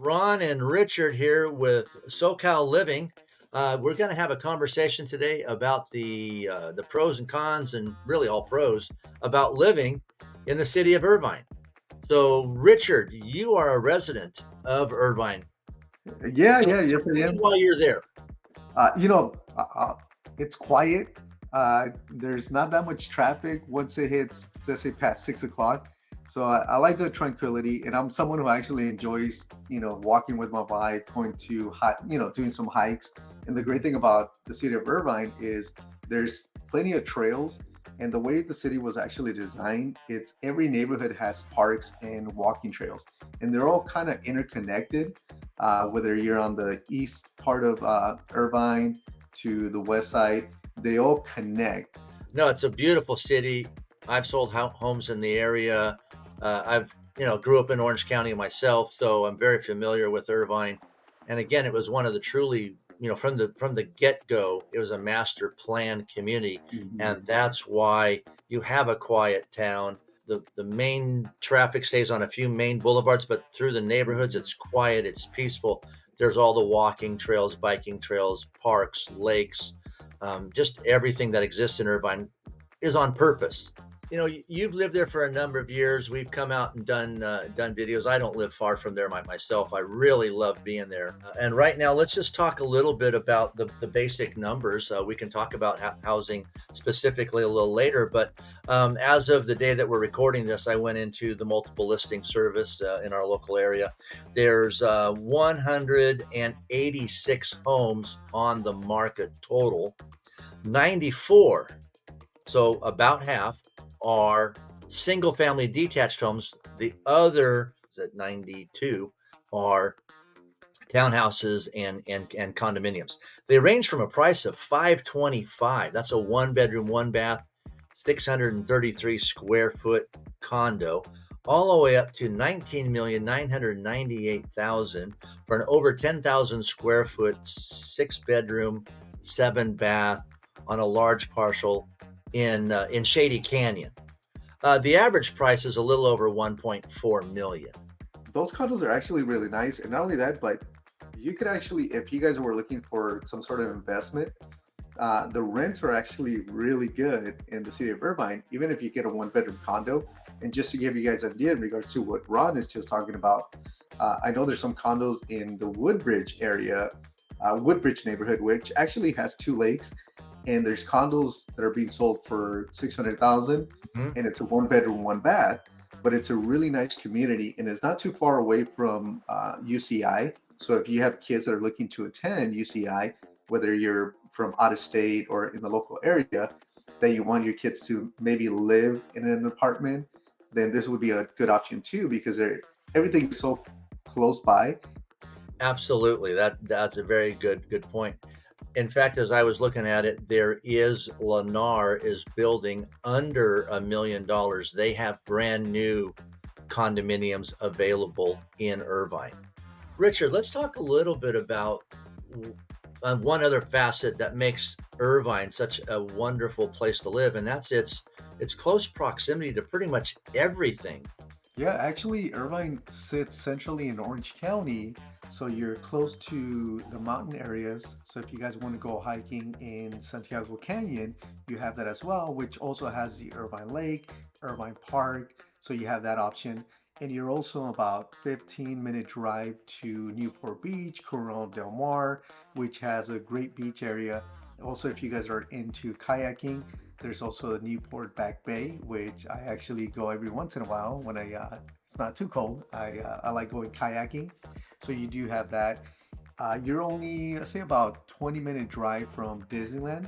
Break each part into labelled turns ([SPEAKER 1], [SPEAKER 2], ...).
[SPEAKER 1] Ron and Richard here with SoCal Living. We're going to have a conversation today about the pros and cons, and really all pros about living in the city of Irvine. So, Richard, you are a resident of Irvine.
[SPEAKER 2] Yeah,
[SPEAKER 1] Tell,
[SPEAKER 2] yeah, yes,
[SPEAKER 1] tell
[SPEAKER 2] I
[SPEAKER 1] me
[SPEAKER 2] am.
[SPEAKER 1] why you're there.
[SPEAKER 2] Uh, you know, uh, uh, it's quiet. There's not that much traffic once it hits, let's say, past 6 o'clock. So I like the tranquility, and I'm someone who actually enjoys, walking with my bike, going to, doing some hikes. And the great thing about the city of Irvine is there's plenty of trails. And the way the city was actually designed, it's every neighborhood has parks and walking trails, and they're all kind of interconnected, whether you're on the east part of Irvine to the west side, they all connect.
[SPEAKER 1] No, it's a beautiful city. I've sold homes in the area. I've grew up in Orange County myself, so I'm very familiar with Irvine. And again, it was one of the truly, from the get go, it was a master plan community,
[SPEAKER 2] Mhm.
[SPEAKER 1] and that's why you have a quiet town. The main traffic stays on a few main boulevards, but through the neighborhoods, it's quiet, it's peaceful. There's all the walking trails, biking trails, parks, lakes, just everything that exists in Irvine is on purpose. You've lived there for a number of years. We've come out and done videos. I don't live far from there myself. I really love being there. And right now, let's just talk a little bit about the basic numbers. We can talk about housing specifically a little later, but as of the day that we're recording this, I went into the multiple listing service in our local area. There's 186 homes on the market total. 94, so about half, are single family detached homes. The other is at 92 are townhouses and condominiums. They range from a price of 525. That's a one bedroom, one bath, 633 square foot condo, all the way up to 19,998,000 for an over 10,000 square foot, six bedroom, seven bath on a large parcel in Shady Canyon. The average price is a little over 1.4 million.
[SPEAKER 2] Those condos are actually really nice, and not only that, but you could actually, if you guys were looking for some sort of investment, the rents are actually really good in the city of Irvine, even if you get a one-bedroom condo. And just to give you guys an idea in regards to what Ron is just talking about, I know there's some condos in the Woodbridge area, Woodbridge neighborhood, which actually has two lakes, and there's condos that are being sold for 600,000,
[SPEAKER 1] Mhm.
[SPEAKER 2] and it's a one-bedroom, one bath, but it's a really nice community, and it's not too far away from UCI. So if you have kids that are looking to attend UCI, whether you're from out of state or in the local area, that you want your kids to maybe live in an apartment, then this would be a good option too, because everything's so close by.
[SPEAKER 1] Absolutely. That's a very good point. In fact, as I was looking at it, there is Lennar is building under $1 million. They have brand new condominiums available in Irvine. Richard, let's talk a little bit about one other facet that makes Irvine such a wonderful place to live, and that's its close proximity to pretty much everything.
[SPEAKER 2] Yeah, actually, Irvine sits centrally in Orange County, so you're close to the mountain areas. So if you guys want to go hiking in Santiago Canyon, you have that as well, which also has the Irvine Lake, Irvine Park. So you have that option. And you're also about 15-minute drive to Newport Beach, Coronel Del Mar, which has a great beach area. Also, if you guys are into kayaking, there's also the Newport Back Bay, which I actually go every once in a while when it's not too cold. I like going kayaking. So you do have that. You're only, let's say, about 20-minute drive from Disneyland.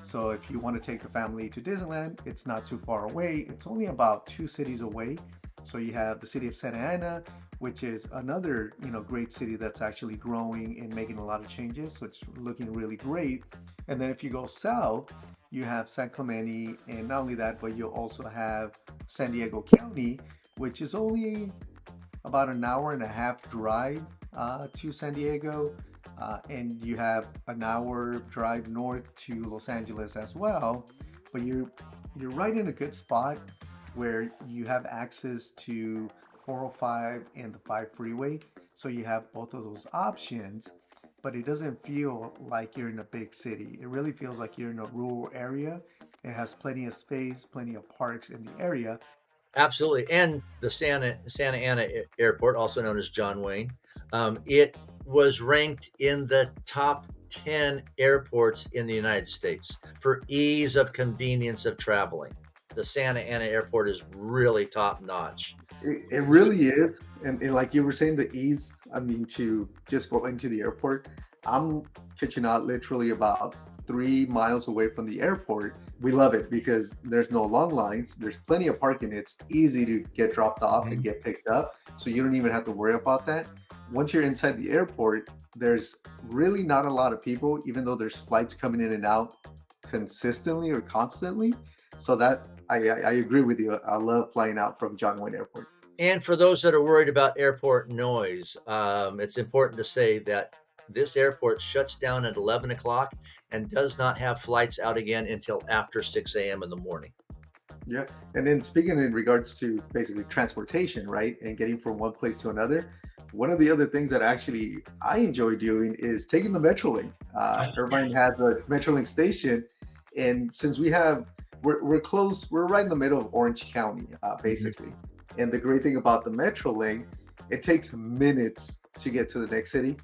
[SPEAKER 2] So if you want to take the family to Disneyland, it's not too far away. It's only about two cities away. So you have the city of Santa Ana, which is another, great city that's actually growing and making a lot of changes. So it's looking really great. And then if you go south, you have San Clemente, and not only that, but you'll also have San Diego County, which is only about an hour and a half drive to San Diego, and you have an hour drive north to Los Angeles as well. But you're right in a good spot where you have access to 405 and the 5 freeway. So you have both of those options, but it doesn't feel like you're in a big city. It really feels like you're in a rural area. It has plenty of space, plenty of parks in the area.
[SPEAKER 1] Absolutely. And the Santa Ana Airport, also known as John Wayne, it was ranked in the top 10 airports in the United States for ease of convenience of traveling. The Santa Ana Airport is really top notch.
[SPEAKER 2] It
[SPEAKER 1] It's
[SPEAKER 2] really is. And like you were saying, the ease, I mean, to just go into the airport, I'm kitchen out literally about 3 miles away from the airport. We love it because there's no long lines. There's plenty of parking. It's easy to get dropped off and
[SPEAKER 1] Mhm.
[SPEAKER 2] get picked up. So you don't even have to worry about that. Once you're inside the airport, there's really not a lot of people, even though there's flights coming in and out consistently or constantly. So that I agree with you. I love flying out from John Wayne Airport.
[SPEAKER 1] And for those that are worried about airport noise, it's important to say that this airport shuts down at 11 o'clock and does not have flights out again until after 6 a.m. in the morning.
[SPEAKER 2] Yeah. And then speaking in regards to basically transportation, right? And getting from one place to another, one of the other things that actually I enjoy doing is taking the Metrolink. Irvine has a Metrolink station. And since we're close, we're right in the middle of Orange County,
[SPEAKER 1] Mhm.
[SPEAKER 2] basically. And the great thing about the Metrolink, it takes minutes to get to the next city.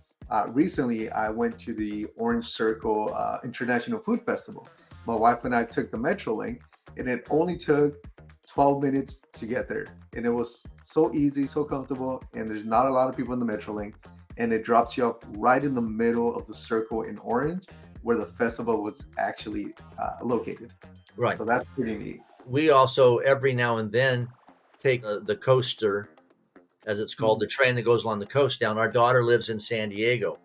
[SPEAKER 2] Recently, I went to the Orange Circle International Food Festival. My wife and I took the Metrolink and it only took 12 minutes to get there. And it was so easy, so comfortable, and there's not a lot of people in the Metrolink. And it drops you off right in the middle of the circle in Orange, where the festival was actually located.
[SPEAKER 1] Right.
[SPEAKER 2] So that's pretty neat.
[SPEAKER 1] We also, every now and then, take the coaster, as it's called,
[SPEAKER 2] Mhm.
[SPEAKER 1] the train that goes along the coast down. Our daughter lives in San Diego.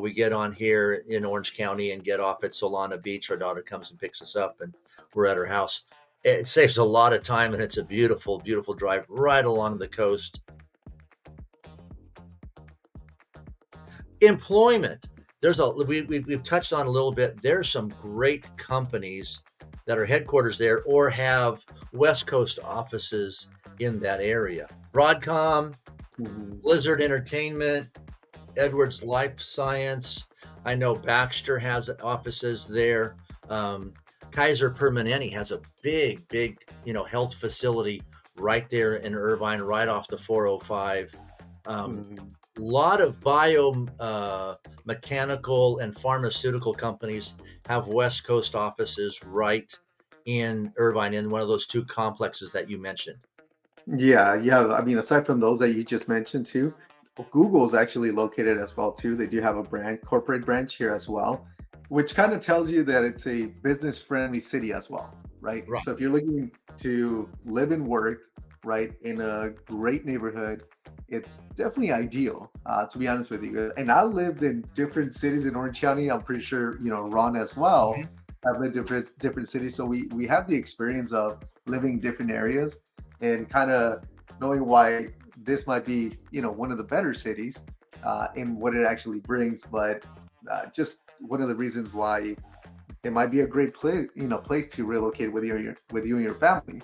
[SPEAKER 1] We get on here in Orange County and get off at Solana Beach. Our daughter comes and picks us up, and we're at her house. It saves a lot of time, and it's a beautiful, beautiful drive right along the coast. Employment. We've touched on a little bit. There's some great companies that are headquarters there or have West Coast offices in that area. Broadcom,
[SPEAKER 2] Mhm.
[SPEAKER 1] Blizzard Entertainment, Edwards Life Science. I know Baxter has offices there. Um, Kaiser Permanente has a big, big, health facility right there in Irvine, right off the 405. Um,
[SPEAKER 2] Mhm.
[SPEAKER 1] lot of bio mechanical and pharmaceutical companies have West Coast offices right in Irvine in one of those two complexes that you mentioned.
[SPEAKER 2] Yeah, yeah. I mean, aside from those that you just mentioned too, Google's actually located as well too. They do have a corporate branch here as well, which kind of tells you that it's a business friendly city as well, right?
[SPEAKER 1] Right.
[SPEAKER 2] So if you're looking to live and work, right, in a great neighborhood, it's definitely ideal, to be honest with you. And I lived in different cities in Orange County. I'm pretty sure, Ron as well.
[SPEAKER 1] Mhm.
[SPEAKER 2] I've lived in different cities, so we have the experience of living different areas and kind of knowing why this might be, one of the better cities in what it actually brings, but just one of the reasons why it might be a great place to relocate with you and your family.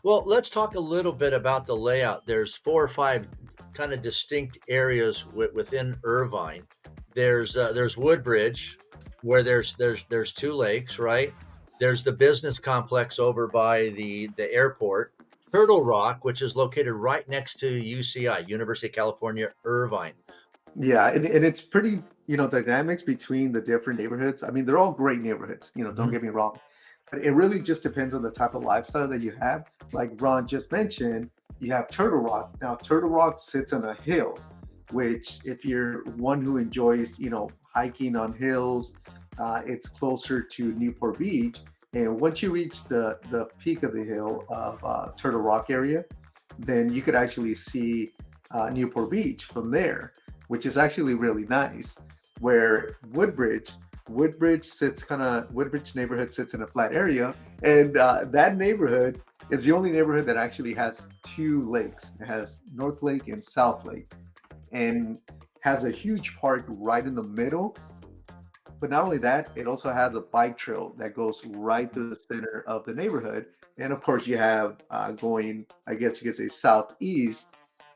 [SPEAKER 1] Well, let's talk a little bit about the layout. There's four or five kind of distinct areas within Irvine. There's Woodbridge, where there's two lakes, right? There's the business complex over by the airport. Turtle Rock, which is located right next to UCI, University of California, Irvine.
[SPEAKER 2] Yeah, and it's pretty, dynamics between the different neighborhoods. I mean, they're all great neighborhoods, don't
[SPEAKER 1] Mhm.
[SPEAKER 2] get me wrong. But it really just depends on the type of lifestyle that you have. Like Ron just mentioned, you have Turtle Rock. Now, Turtle Rock sits on a hill, which if you're one who enjoys, hiking on hills, it's closer to Newport Beach. And once you reach the peak of the hill of Turtle Rock area, then you could actually see Newport Beach from there, which is actually really nice. Where Woodbridge neighborhood sits in a flat area, and that neighborhood is the only neighborhood that actually has two lakes. It has North Lake and South Lake, and has a huge park right in the middle. But not only that, it also has a bike trail that goes right through the center of the neighborhood. And of course, you have going, I guess you could say, southeast.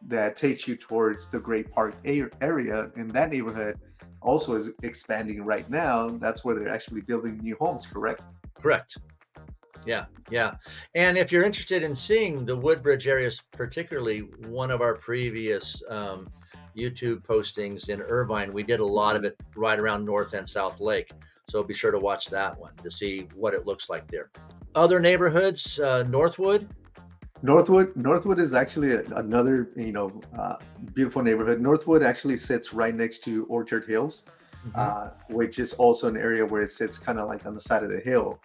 [SPEAKER 2] that takes you towards the Great Park area, and that neighborhood also is expanding right now. That's where they're actually building new homes, correct?
[SPEAKER 1] Correct. Yeah, yeah. And if you're interested in seeing the Woodbridge areas, particularly one of our previous YouTube postings in Irvine, we did a lot of it right around North and South Lake. So be sure to watch that one to see what it looks like there. Other neighborhoods, Northwood.
[SPEAKER 2] Northwood is actually another, beautiful neighborhood. Northwood actually sits right next to Orchard Hills,
[SPEAKER 1] Mm-hmm.
[SPEAKER 2] which is also an area where it sits kind of like on the side of the hill.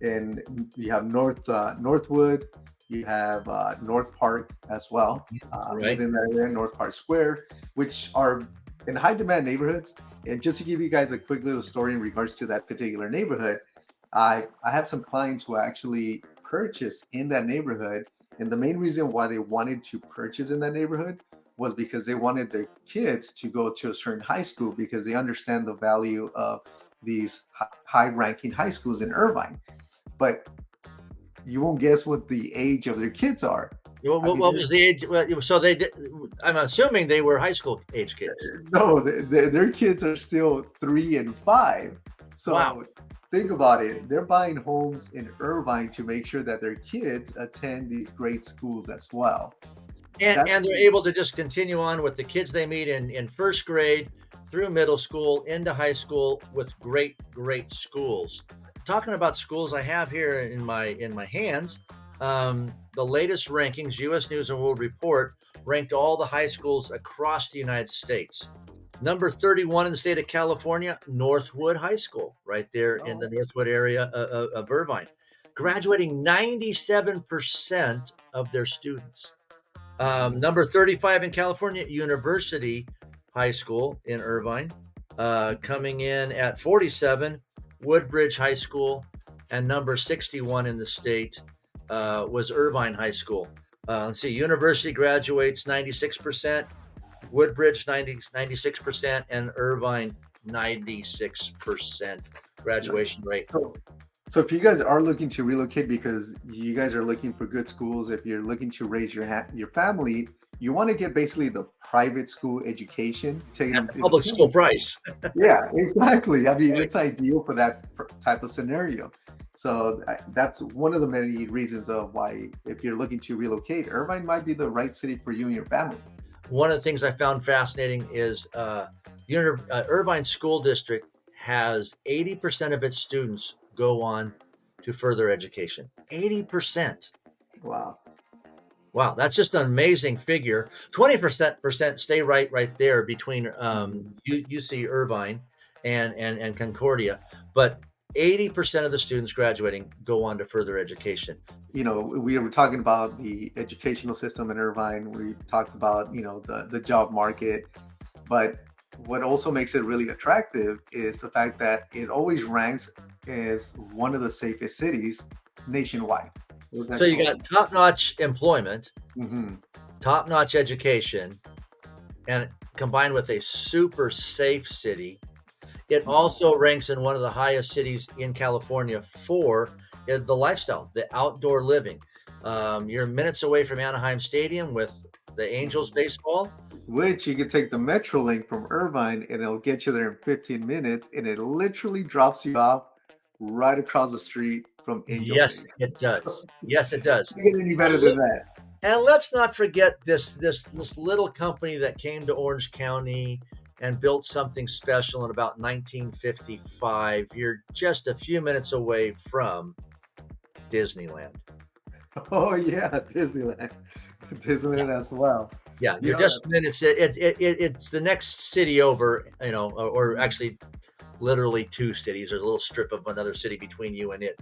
[SPEAKER 2] And you have Northwood, you have North Park as well.
[SPEAKER 1] Right.
[SPEAKER 2] Within that area, North Park Square, which are in high demand neighborhoods. And just to give you guys a quick little story in regards to that particular neighborhood, I have some clients who actually purchased in that neighborhood, and the main reason why they wanted to purchase in that neighborhood was because they wanted their kids to go to a certain high school because they understand the value of these high-ranking high schools in Irvine. But you won't guess what the age of their kids are. I mean,
[SPEAKER 1] What was the age? So they did. I'm assuming they were high school age kids.
[SPEAKER 2] no, their kids are still 3 and 5.
[SPEAKER 1] Wow.
[SPEAKER 2] So think about it. They're buying homes in Irvine to make sure that their kids attend these great schools as well. That's
[SPEAKER 1] And they're able to just continue on with the kids they meet in first grade through middle school into high school with great schools. Talking about schools, I have here in my hands the latest rankings. U.S. News and World Report ranked all the high schools across the United States. Number 31 in the state of California, Northwood High School, right there in the
[SPEAKER 2] oh,
[SPEAKER 1] Northwood area of Irvine, graduating 97% of their students. Number 35 in California, University High School in Irvine, coming in at 47, Woodbridge High School, and number 61 in the state was Irvine High School. Let's see, University graduates 96%, Woodbridge 96%, and Irvine 96% graduation rate.
[SPEAKER 2] so So if you guys are looking to relocate because you guys are looking for good schools, if you're looking to raise your family, you want to get basically the private school education, taking
[SPEAKER 1] At
[SPEAKER 2] them
[SPEAKER 1] the
[SPEAKER 2] to the
[SPEAKER 1] public school
[SPEAKER 2] point.
[SPEAKER 1] price.
[SPEAKER 2] Yeah, exactly. I mean,
[SPEAKER 1] Right.
[SPEAKER 2] it's ideal for that type of scenario. So that's one of the many reasons of why, if you're looking to relocate, Irvine might be the right city for you and your family.
[SPEAKER 1] One of the things I found fascinating is Irvine School District has 80% of its students go on to further education. 80%.
[SPEAKER 2] Wow.
[SPEAKER 1] Wow, that's just an amazing figure. 20% stay right there between
[SPEAKER 2] Mhm.
[SPEAKER 1] UC Irvine and Concordia, but 80% of the students graduating go on to further education.
[SPEAKER 2] We were talking about the educational system in Irvine. We talked about, the job market. But what also makes it really attractive is the fact that it always ranks as one of the safest cities nationwide. Is
[SPEAKER 1] So
[SPEAKER 2] that
[SPEAKER 1] you
[SPEAKER 2] correct?
[SPEAKER 1] got top-notch employment,
[SPEAKER 2] Hmm.
[SPEAKER 1] top-notch education, and combined with a super safe city. It also ranks in one of the highest cities in California for the lifestyle, the outdoor living. You're minutes away from Anaheim Stadium with the Angels
[SPEAKER 2] Hmm.
[SPEAKER 1] baseball.
[SPEAKER 2] Which you can take the Metro link from Irvine and it'll get you there in 15 minutes and it literally drops you off right across the street from Angel
[SPEAKER 1] Yes,
[SPEAKER 2] Stadium.
[SPEAKER 1] it does.
[SPEAKER 2] So
[SPEAKER 1] Yes, it does.
[SPEAKER 2] can't get any better
[SPEAKER 1] And,
[SPEAKER 2] than that.
[SPEAKER 1] and let's not forget this little company that came to Orange County and built something special in about 1955. You're just a few minutes away from Disneyland.
[SPEAKER 2] Oh yeah, Disneyland.
[SPEAKER 1] Yeah,
[SPEAKER 2] Disneyland as well.
[SPEAKER 1] yeah,
[SPEAKER 2] You
[SPEAKER 1] you're
[SPEAKER 2] know,
[SPEAKER 1] just minutes. It's the next city over, or
[SPEAKER 2] mhm.
[SPEAKER 1] actually, literally two cities. There's a little strip of another city between you and it,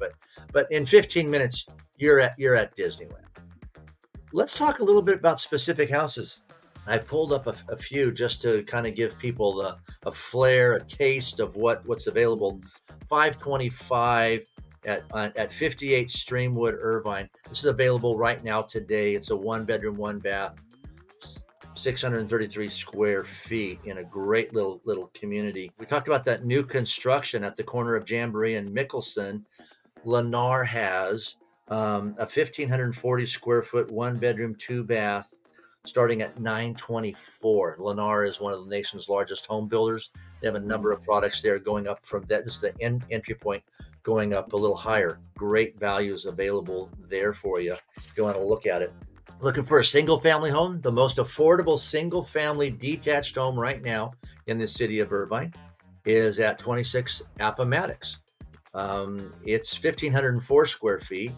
[SPEAKER 1] but in 15 minutes, you're at Disneyland. Let's talk a little bit about specific houses. I pulled up a few just to kind of give people a flair, a taste of what's available. 525 at 58 Streamwood, Irvine. This is available right now today. It's a one bedroom, one bath, 633 square feet in a great little community. We talked about that new construction at the corner of Jamboree and Mickelson. Lennar has a 1,540 square foot, one bedroom, two bath, starting at 924. Lennar is one of the nation's largest home builders. They have a number of products there going up from that. This is the entry point, going up a little higher. Great values available there for you if you want to look at it. Looking for a single family home? The most affordable single family detached home right now in the city of Irvine is at 26 Appomattox. It's 1,504 square feet,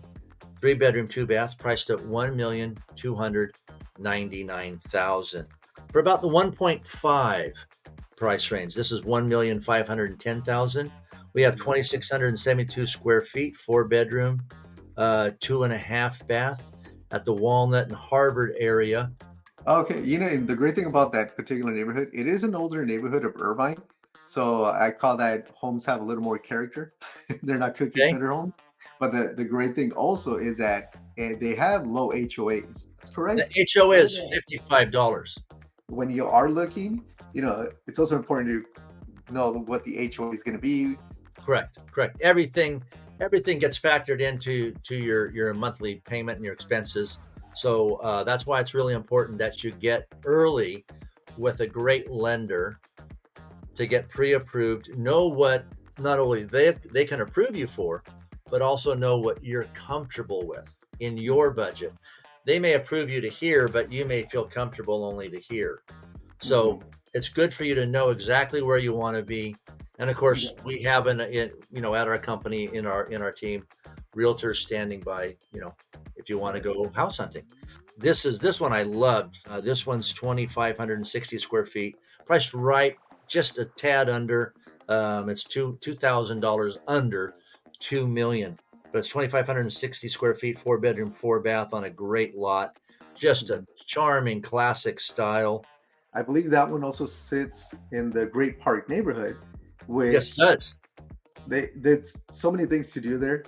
[SPEAKER 1] 3 bedroom, 2 bath, priced at $1,299,000 for about the 1.5 price range. This is $1,510,000. We have 2,672 square feet, 4 bedroom, 2.5 bath at the Walnut and Harvard area.
[SPEAKER 2] Okay, the great thing about that particular neighborhood, it is an older neighborhood of Irvine. So I call that homes have a little more character. They're not cookie
[SPEAKER 1] Okay.
[SPEAKER 2] cutter homes. But the great thing also is that they have low HOAs. That's
[SPEAKER 1] The
[SPEAKER 2] correct.
[SPEAKER 1] HOA is $55.
[SPEAKER 2] When you are looking, it's also important to know what the HOA is going to be.
[SPEAKER 1] Correct. Everything gets factored into your monthly payment and your expenses. So that's why it's really important that you get early with a great lender to get pre-approved. Know what not only they can approve you for, but also know what you're comfortable with in your budget. They may approve you to here, but you may feel comfortable only to here. So it's good for you to know exactly where you want to be. And of course, we have at our company, in our team, realtors standing by, if you want to go house hunting. This one I loved. This one's 2,560 square feet, priced right just a tad under. It's $2,000 under 2 million, but it's 2,560 square feet, 4 bedroom, 4 bath on a great lot. Just a charming classic style.
[SPEAKER 2] I believe that one also sits in the Great Park neighborhood,
[SPEAKER 1] Yes, it
[SPEAKER 2] which
[SPEAKER 1] does.
[SPEAKER 2] there's so many things to do there.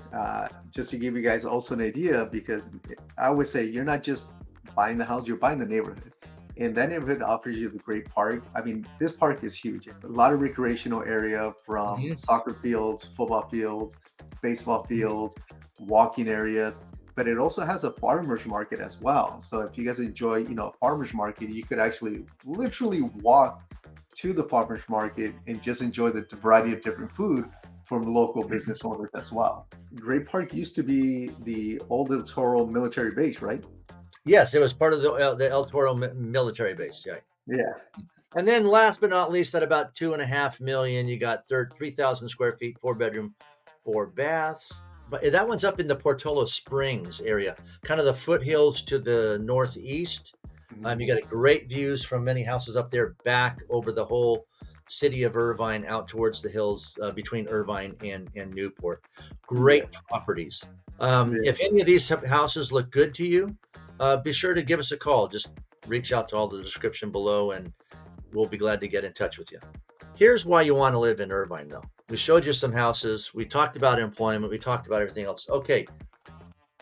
[SPEAKER 2] Just to give you guys also an idea, because I always say you're not just buying the house, you're buying the neighborhood. And that neighborhood offers you the great park. I mean, this park is huge. A lot of recreational area, from
[SPEAKER 1] Mhm.
[SPEAKER 2] soccer fields, football fields, baseball fields, walking areas. But it also has a farmers market as well. So if you guys enjoy, farmers market, you could actually literally walk to the farmers market and just enjoy the variety of different food from local business owners as well. Great Park used to be the old El Toro military base, right?
[SPEAKER 1] Yes, it was part of the El Toro military base. Yeah.
[SPEAKER 2] Yeah.
[SPEAKER 1] And then last but not least, at about 2.5 million, you got 3,000 square feet, 4 bedroom, 4 baths. But that one's up in the Portola Springs area, kind of the foothills to the northeast. You got great views from many houses up there, back over the whole city of Irvine, out towards the hills between Irvine and Newport.
[SPEAKER 2] Yeah.
[SPEAKER 1] Great properties.
[SPEAKER 2] Yeah.
[SPEAKER 1] If any of these houses look good to you, be sure to give us a call. Just reach out to all the description below, and we'll be glad to get in touch with you. Here's why you want to live in Irvine, though. We showed you some houses. We talked about employment. We talked about everything else. Okay.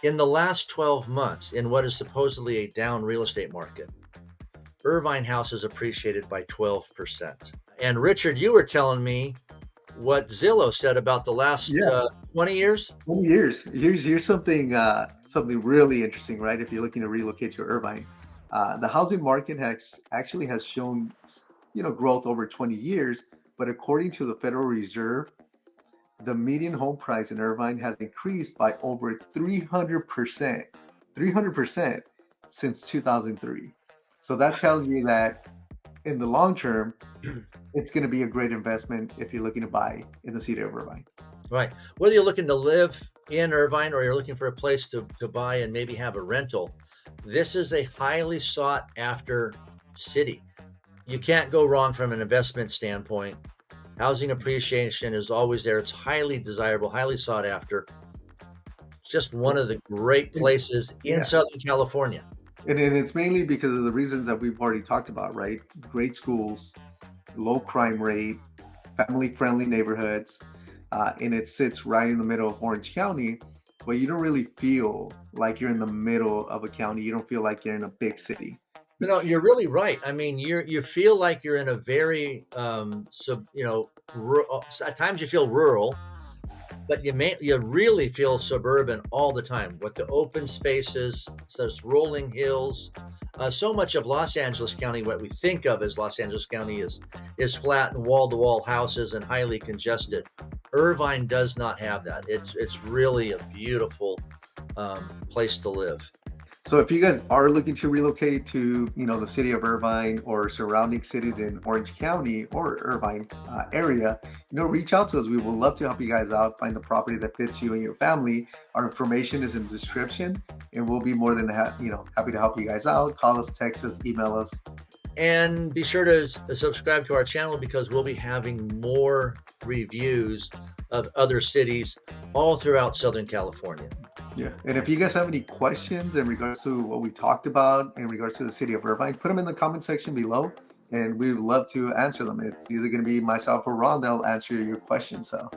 [SPEAKER 1] In the last 12 months, in what is supposedly a down real estate market, Irvine houses appreciated by 12%. And Richard, you were telling me what Zillow said about the last
[SPEAKER 2] Yeah.
[SPEAKER 1] 20 years.
[SPEAKER 2] 20 years. Here's something really interesting, right? If you're looking to relocate to Irvine, the housing market has shown growth over 20 years. But according to the Federal Reserve, the median home price in Irvine has increased by over 300%, 300% since 2003. So that tells you that in the long term, it's going to be a great investment if you're looking to buy in the city of Irvine.
[SPEAKER 1] Right. Whether you're looking to live in Irvine or you're looking for a place to buy and maybe have a rental, this is a highly sought after city. You can't go wrong from an investment standpoint. Housing appreciation is always there. It's highly desirable, highly sought after. It's just one of the great places in
[SPEAKER 2] Yeah.
[SPEAKER 1] Southern California.
[SPEAKER 2] And it's mainly because of the reasons that we've already talked about, right? Great schools, low crime rate, family-friendly neighborhoods, and it sits right in the middle of Orange County, but you don't really feel like you're in the middle of a county. You don't feel like you're in a big city.
[SPEAKER 1] No, you're really right. I mean, you feel like you're in a very at times you feel rural, but you really feel suburban all the time with the open spaces, those rolling hills. So much of Los Angeles County, what we think of as Los Angeles County, is flat and wall to wall houses and highly congested. Irvine does not have that. It's really a beautiful place to live.
[SPEAKER 2] So if you guys are looking to relocate to, the city of Irvine or surrounding cities in Orange County or Irvine area, reach out to us. We would love to help you guys out, find the property that fits you and your family. Our information is in the description, and we'll be more than happy to help you guys out. Call us, text us, email us.
[SPEAKER 1] And be sure to subscribe to our channel because we'll be having more reviews of other cities all throughout Southern California.
[SPEAKER 2] Yeah. And if you guys have any questions in regards to what we talked about in regards to the city of Irvine, put them in the comment section below and we would love to answer them. It's either going to be myself or Ron that'll answer your questions. So